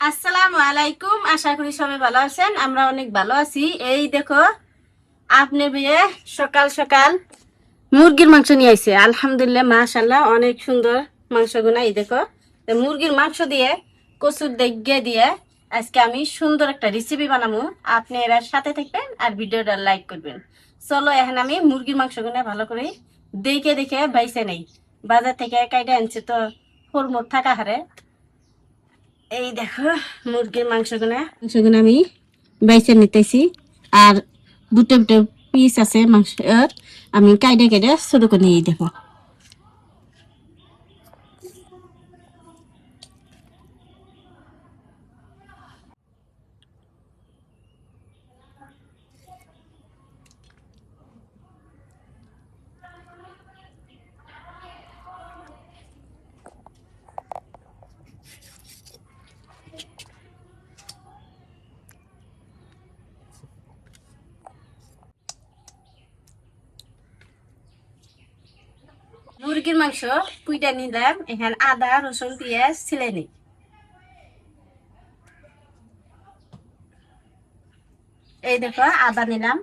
আসসালামু আলাইকুম। আশা করি সবাই ভালো আছেন। আমরা অনেক ভালো আছি। এই দেখো, আপনি বিয়ে সকাল সকাল মুরগির মাংস নিয়ে আইছে। আলহামদুলিল্লাহ, মাশাআল্লাহ, অনেক সুন্দর মাংসগুনা। এই দেখো, তো মুরগির মাংস দিয়ে কচুর দেগে দিয়ে আজকে আমি সুন্দর একটা রেসিপি বানাবো। আপনি এর সাথে থাকবেন আর ভিডিওটা লাইক করবেন। চলো, এখন আমি মুরগির মাংসগুনা ভালো করে দেখে দেখে বাইছে নেই। বাজার থেকে কাইটা আনছি তো ফরমোর থাকা হারে। এই দেখো, মুরগির মাংসগুলো আমি বাইছে নিতেছি। আর দুটো দুটো পিস আছে মাংসের, আমি কাইডে কাইডে ছোট করে নিয়ে দেখো। মুরগির মাংস কুইটা নিলাম। এখানে আদা রসুন পেঁয়াজ ছিলে নি। এই দেখো, আদা নিলাম।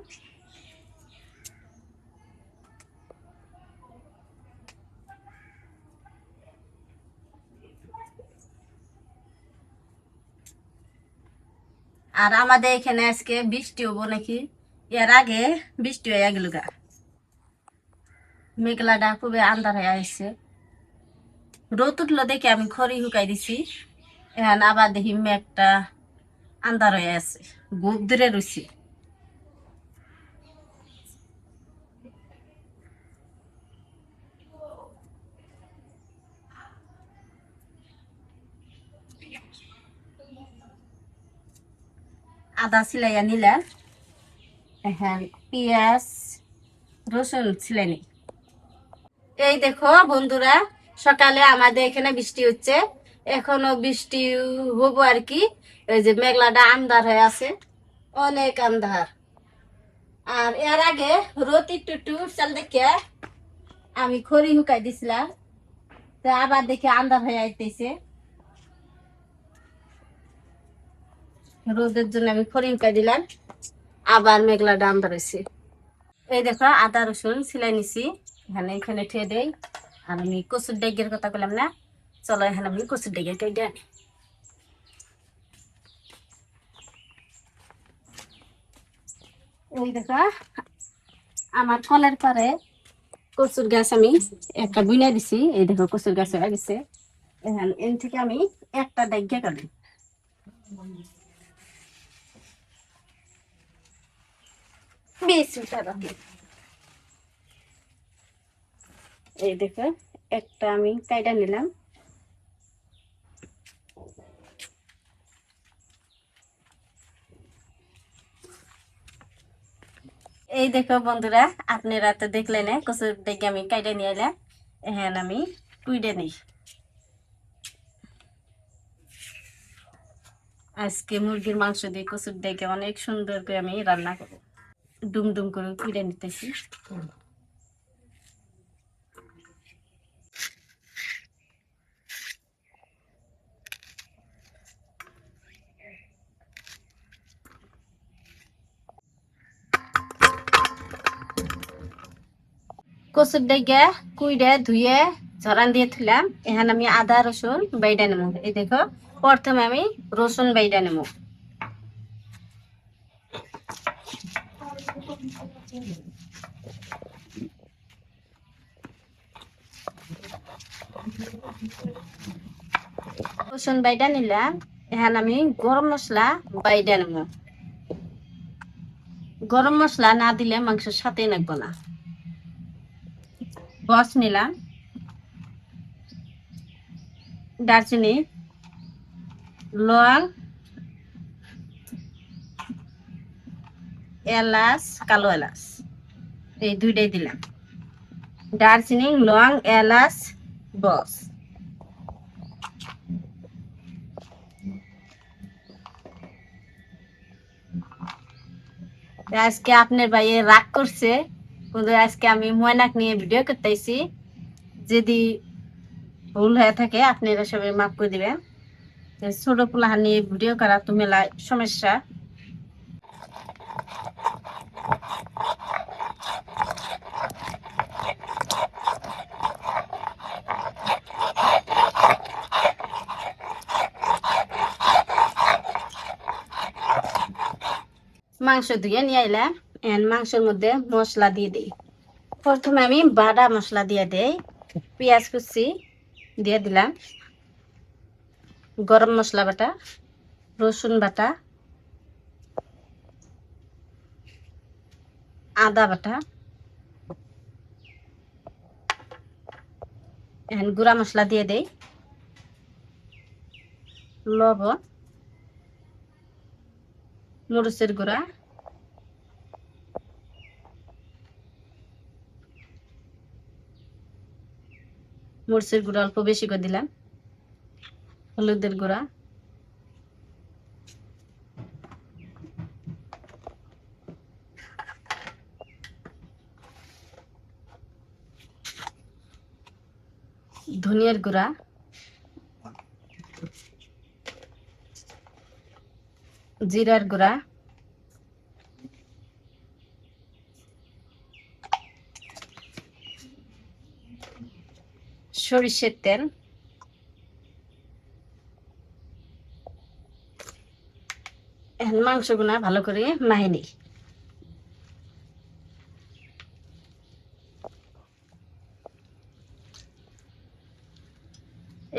আর আমাদের এখানে আজকে বৃষ্টি হবো নাকি, এর আগে বৃষ্টি হয়ে গেল গা। মেঘলাটা খুবই আন্ধার হয়ে আসছে। রোদ উঠলো দেখে আমি খড়ি শুকাই দিছি। এখন আবার দেখি মেঘটা আন্ধার হয়ে আছে, গোপ ধরে রয়েছে। আদা সিলাইয়া নিলাম। এখন পেঁয়াজ রসুন ছিলে নি। এই দেখো বন্ধুরা, সকালে আমাদের এখানে বৃষ্টি হচ্ছে। এখনো বৃষ্টি হবো আর কি। এই যে মেঘলাটা আন্ধার হয়ে আছে, অনেক আন্ধার। আর এর আগে রোদ একটু একটু চাল দেখে আমি খড়ি শুকাই দিছিলাম। তো আবার দেখে আন্ধার হয়ে আইতেছে। রোদের জন্য আমি খড়ি শুকাই দিলাম, আবার মেঘলাটা আন্ধার হয়েছে। এই দেখো, আদা রসুন সিলাই নিছি। এখানে এখানে ঠেয়ে দেই। আর আমি কচুর ডেগের কথা বললাম না, চলো এখানে আমি কচুর ডেগের কেটে আনি। এই দেখো, আমার কলের পরে কচুর গাছ আমি একটা বুইনা দিছি। এই দেখো, কচুর গাছ হয়ে গেছে। এখানে এন থেকে আমি একটা ডেগে কাটি। বেশ, এই দেখো, একটা আমি কাইটা নিলাম। এই দেখো বন্ধুরা, আপনারা তো দেখলেন কচুর ডেগে আমি কাইটা নিয়ে এলাম। এখন আমি কুইডে নিই। আজকে মুরগির মাংস দিয়ে কচুর ডেকে অনেক সুন্দর করে আমি রান্না করবো। ডুম ডুম করে কুইডে নিতেছি। কচুর ডেগে কুইডে ধুয়ে ঝরান দিয়ে থুলাম। এখন আমি আদা রসুন বাইডা নেবো। এই দেখো, প্রথমে আমি রসুন বাইডা নেবো। রসুন বাইডা নিলাম। এখন আমি গরম মশলা বাইডা নেবো। গরম মশলা না দিলে মাংসের সাথে নাকবো না। বস নিলাম, দারচিনি, লং, এলাচ, কালো এলাচ, এই দুইটাই দিলাম। দারচিনি, লং, এলাচ, বস। আজকে আপনার ভাইয়ে রাগ করছে, কিন্তু আজকে আমি ময়নাক নিয়ে ভিডিও করতেছি। যদি ভুল হয়ে থাকে আপনারা সবাই মাফ করে দিবেন। ছোট পোলাহান নিয়ে ভিডিও করা তো মেলা সমস্যা। মাংস ধুয়ে নিয়ে আইলাম, মাংসের মধ্যে মশলা দিয়ে দিই। প্রথমে আমি বাটা মশলা দিয়ে দেই, পেঁয়াজ কুচি দিয়ে দিলাম, গরম মশলা বাটা, রসুন বাটা, আদা বাটা, গুঁড়া মশলা দিয়ে দেই, লবণ, মরিচের গুঁড়া, অল্প বেশি করে দিলাম, হলুদের গুঁড়া, ধনিয়ার গুঁড়া, জিরার গুঁড়া, সরিষার তেল, এখন মাংসগুলা ভালো করে মাখিয়ে নিই।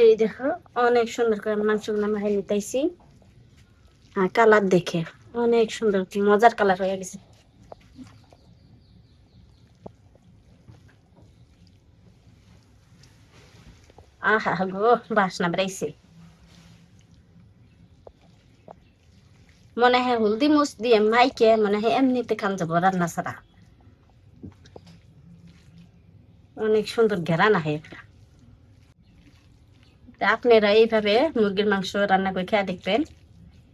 এই দেখো অনেক সুন্দর করে মাংসগুলা মাখিয়ে নিতেছি, আর কালার দেখে অনেক সুন্দর মজার কালার হয়ে গেছে। আহা গো বাসনা বেড়াইছে, মনে হয় হলদি মুচ দিয়ে মাইকে মনে হয় এমনিতে খান যাবো রান্না ছাড়া। অনেক সুন্দর ঘেরান আহে একটা। আপনারা এইভাবে মুরগির মাংস রান্না করে খেয়ে দেখবেন,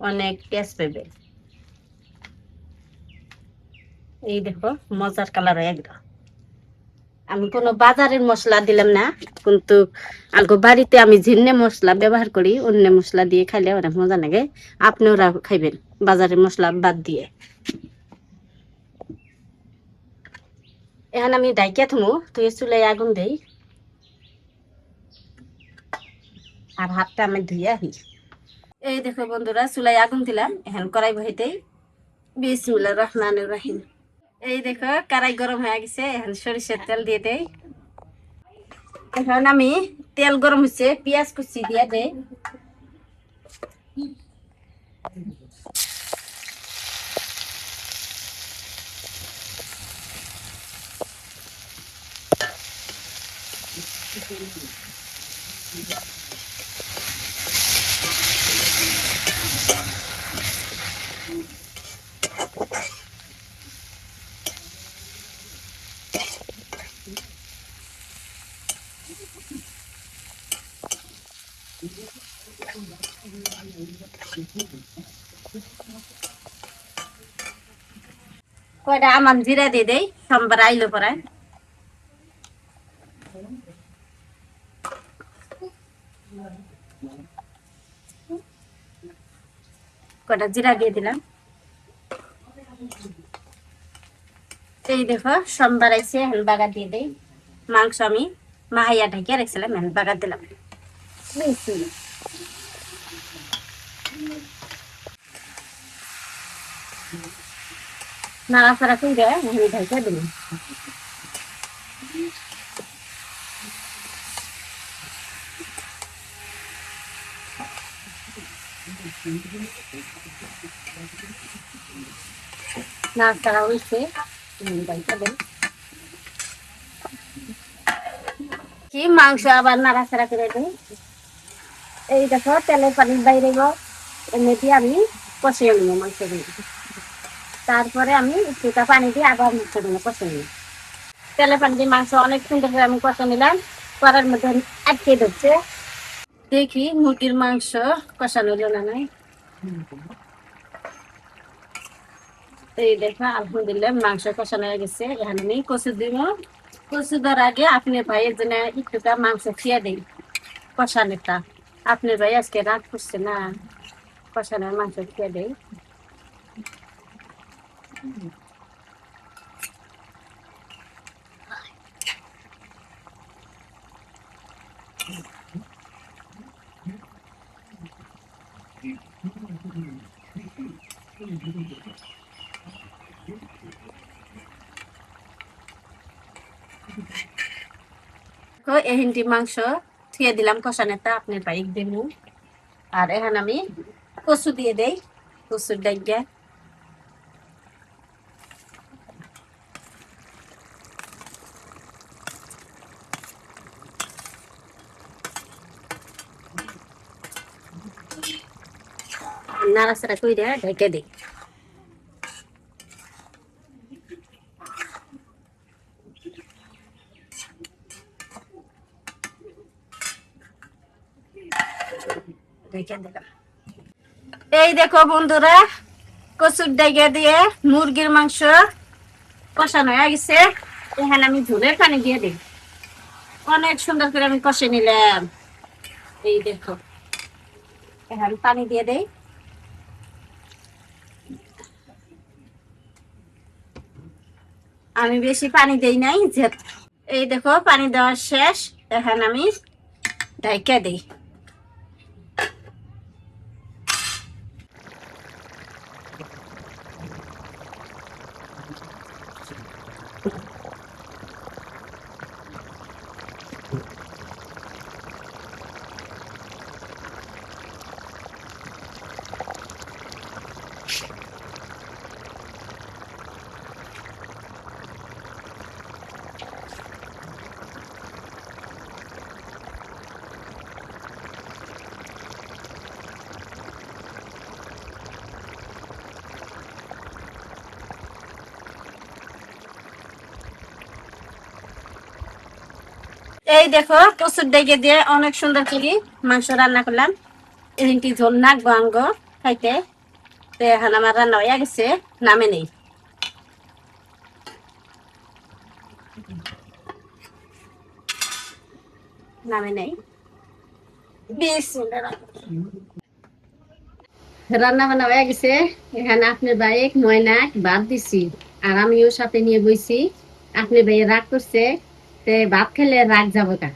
অনেক টেস্ট পাবে। এই দেখো মজার কালার হয়ে গেল। আমি কোনো বাজারের মশলা দিলাম না, কিন্তু আলগো বাড়িতে আমি জিন্নে মশলা ব্যবহার করি, অন্য মশলা দিয়ে খাইলে অনেক মজা লাগে। আপনারা খাইবেন বাজারের মশলা বাদ দিয়ে। এখন আমি ডাইকিয়া থমু, তুই চুলাই আগুন দেই, আর হাতটা আমি ধুয়ে আহি। এই দেখো বন্ধুরা চুলাই আগুন দিলাম, এখন কড়াই বহাইতেই বিসমিল্লাহির রহমানির রহিম। এই দেখো কড়াই গরম হয়ে গেছে, এখন সরিষার তেল দিয়ে দেই। এখন আমি তেল গরম হচ্ছে, পেঁয়াজ কুচি দিয়ে দেই, কয়টা আমার জিরা দিয়ে দেই, সোমবার আইলো পরে। কয়টা জিরা দিয়ে দিলাম। এই দেখো সোমবার আইছে, এখন বাগার দিয়ে দেই। মাংস আমি মাহাইয়া ঢাকিয়া রাখছিলাম, এখন বাগার দিলাম। নাড়াচাড়া করে আমি ঢাকিয়া দিলাম। নাড়াচাড়া হয়েছে, কি মাংস আবার নাড়াচাড়া করে দিই। এই দেখো তেলের পানি বাইরে এমনিতে আমি কষিয়ে নিব মাংসগুলো, তারপরে আমি একটুটা পানি দিয়ে আবার মাংসগুলো কষিয়ে নিই। তেলের পানি দিয়ে মাংস অনেক সুন্দর করে আমি কষে নিলাম, কড়ার মধ্যে আটকে ধরছে। দেখি মুরগির মাংস কষানো হলো না নাই। এই দেখো আলহামদুলিল্লাহ মাংস কষানো হয়ে গেছে। এখানে আমি কচু দিব, কচু দেওয়ার আগে আপনি ভাইয়ের জন্য একটুটা মাংস খেয়ে দিই কষানোটা। আপনার ভাই আজকে রাগ করছে না, কষানোর মাংস খেয়ে দেয়। তো এহিনটি মাংস থুয়ে দিলাম কষানেটা আপনার ভাই দেবো। আর এখন আমি কচু দিয়ে দেই, কচুর ডাইগা। নাড়াচাড়া কইরা ঢেকে দিই। ঢেকে দিলাম। এই দেখো বন্ধুরা, কচুর ডাইগা দিয়ে মুরগির মাংস কষানো হয়ে গেছে। এখানে আমি ঝোলের পানি দিয়ে দিই। অনেক সুন্দর করে আমি কষে নিলাম। এই দেখো, এখন পানি দিয়ে দেই। আমি বেশি পানি দেই নাই যে। এই দেখো পানি দেওয়া শেষ। এখন আমি ঢাইকা দিই। এই দেখো কচুর ডাইগা দিয়ে অনেক সুন্দর করে মাংস রান্না করলাম। এদিনটি ঝোল নাকবো আঙ্গ খাইতে। তো এখন আমার রান্না হয়ে গেছে, নামে নেই। নামে নেই। রান্না বান্না হয়ে গেছে। এখানে আপনার ভাই ময়নাক ভাত দিছি, আর আমিও সাথে নিয়ে বইছি। আপনার ভাই রাগ করছে, তে ভাত খেলে রাগ যাবো কা।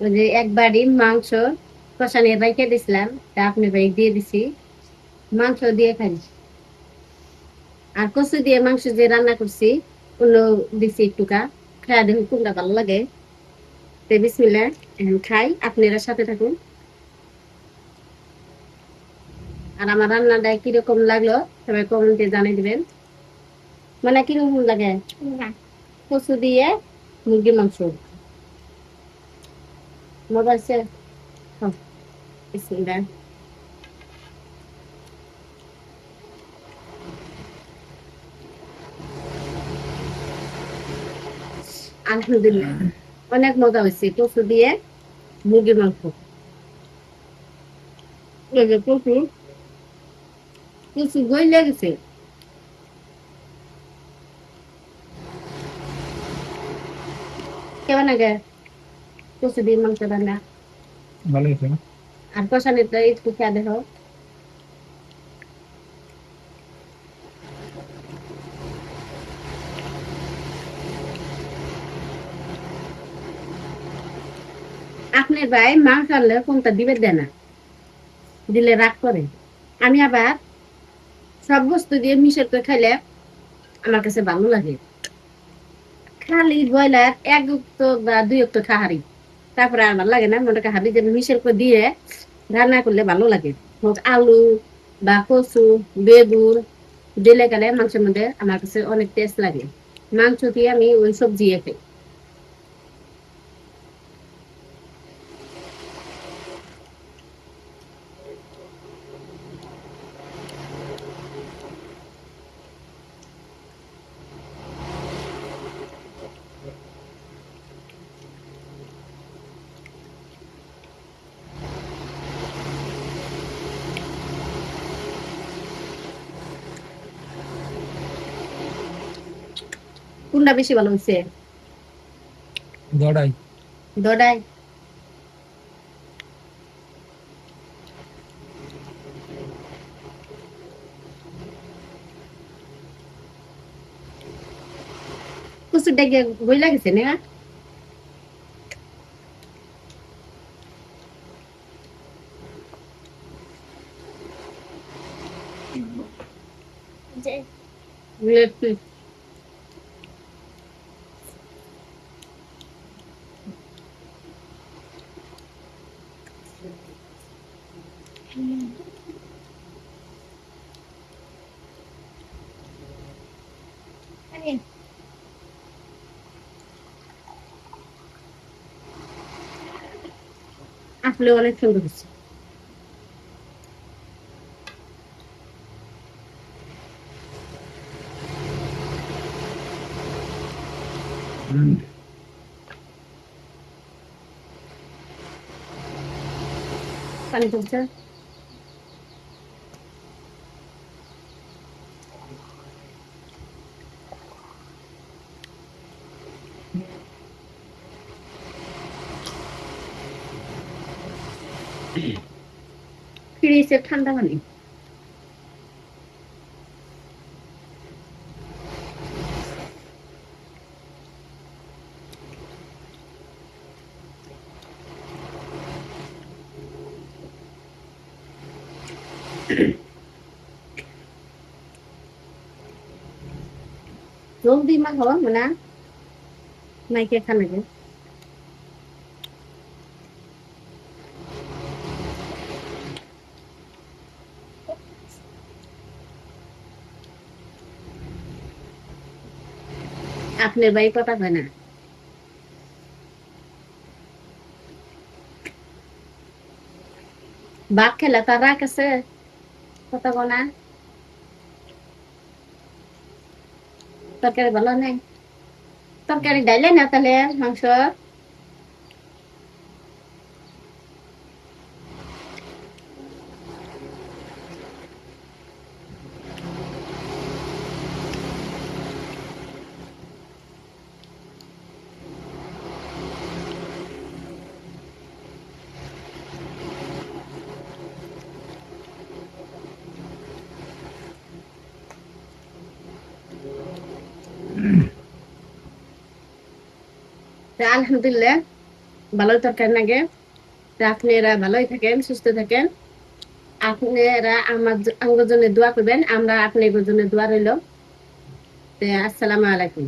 ওই যে একবারই মাংস কষানি রেখে দিছিলাম, তা আপনার ভাই দিয়ে দিছি। মাংস দিয়ে খাই, আর কচু দিয়ে মাংস যে রান্না করছি অন্য দিছি একটুকা। খাই দেখুন কোনটা ভালো লাগে। তে বিসমিল্লাহ, এখন খাই, আপনারা সাথে থাকুন। আর আমার রান্নাটা কিরকম লাগলো সবাই কমেন্টে জানিয়ে দিবেন। মানে কিরকম লাগে কচু দিয়ে মুরগির মাংস, মজা আছে। খাও, বিসমিল্লাহ। আলহামদুলিল্লাহ, অনেক মজা হয়েছে কচু দিয়ে মুরগির মাংস। এই যে কচু, কচু গইলে গেছে। কেমন লাগে কচু দিয়ে মাংস রান্না? ভালো হয়েছে। আর কষানিটা একটু খেয়ে দেখো। আপনার ভাই মাংস আনলে কোনটা দিবে দেয় না, দিলে রাগ করে। আমি আবার সব বস্তু দিয়ে মিশে করে খাইলে আমার কাছে ভালো লাগে। খালি ব্রয়লার এক উক্ত বা দুই উক্ত খাহারি, তারপরে আর ভালো লাগে না। মনে করি হাবি যে মিশের করে দিয়ে রান্না করলে ভালো লাগে। হোক আলু বা কচু, বেগুন দিলে গেলে মাংসের মধ্যে আমার কাছে অনেক টেস্ট লাগে। মাংস দিয়ে আমি ওই সবজি খাই। কোনটা বেশি ভালো হয়েছে? দড়াই। দড়াই। কচুর ডাকে বই লাগেছে না আসলে অনেক সুন্দর হচ্ছে পানি তুলছে ফ্রিজে ঠান্ডা পানি জলদি মা হওয়া মানে মাইকে খানা যায় আপনার বাড়ি কথা হয় না বাঘ খেলা তার রাখ আছে কথা বলা তরকারি ভালো নেই তরকারি ডাইলে না তাহলে মাংস আলহামদুলিল্লাহ ভালো তরকারি লাগে আপনারা ভালোই থাকেন সুস্থ থাকেন আপনারা আমার জন্য দোয়া করবেন আমরা আপনাদের জন্য দোয়া রইল আসসালামু আলাইকুম